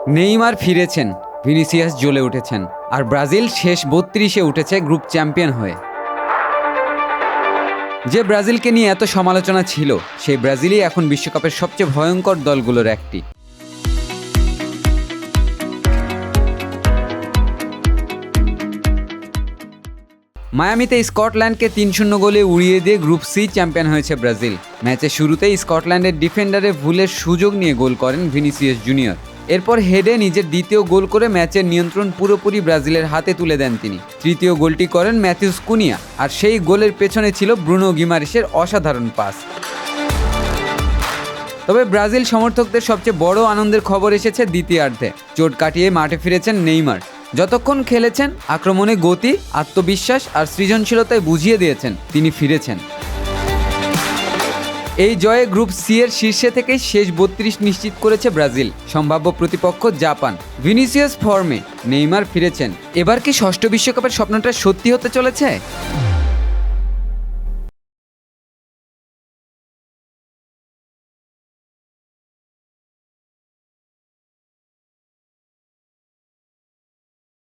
Neymar ফিরেছেন, Vinicius জ্বলে উঠেছেন, আর ব্রাজিল শেষ 32-এ উঠেছে গ্রুপ চ্যাম্পিয়ন হয়ে। যে ব্রাজিলকে নিয়ে এত সমালোচনা ছিল, সেই ব্রাজিলই এখন বিশ্বকাপের সবচেয়ে ভয়ঙ্কর দলগুলোর একটি। মায়ামিতে স্কটল্যান্ডকে 3-0 গোলে উড়িয়ে দিয়ে গ্রুপ সি চ্যাম্পিয়ন হয়েছে ব্রাজিল। ম্যাচের শুরুতেই স্কটল্যান্ডের ডিফেন্ডারের ভুলের সুযোগ নিয়ে গোল করেন ভিনিসিয়াস জুনিয়র। এরপর হেডে নিজের দ্বিতীয় গোল করে ম্যাচের নিয়ন্ত্রণ পুরোপুরি ব্রাজিলের হাতে তুলে দেন তিনি। তৃতীয় গোলটি করেন ম্যাথিউস কুনিয়া, আর সেই গোলের পেছনে ছিল ব্রুনো গিমারেসের অসাধারণ পাস। তবে ব্রাজিল সমর্থকদের সবচেয়ে বড় আনন্দের খবর এসেছে দ্বিতীয়ার্ধে। চোট কাটিয়ে মাঠে ফিরেছেন নেইমার। যতক্ষণ খেলেছেন আক্রমণে গতি, আত্মবিশ্বাস আর সৃজনশীলতায় বুঝিয়ে দিয়েছেন তিনি ফিরেছেন। এই জয়ে গ্রুপ সি এর শীর্ষে থেকেই শেষ 32 নিশ্চিত করেছে ব্রাজিল। সম্ভাব্য প্রতিপক্ষ জাপান। ভিনিসিয়াস ফর্মে, নেইমার ফিরেছেন। এবার কি ষষ্ঠ বিশ্বকাপের স্বপ্নটা সত্যি হতে চলেছে?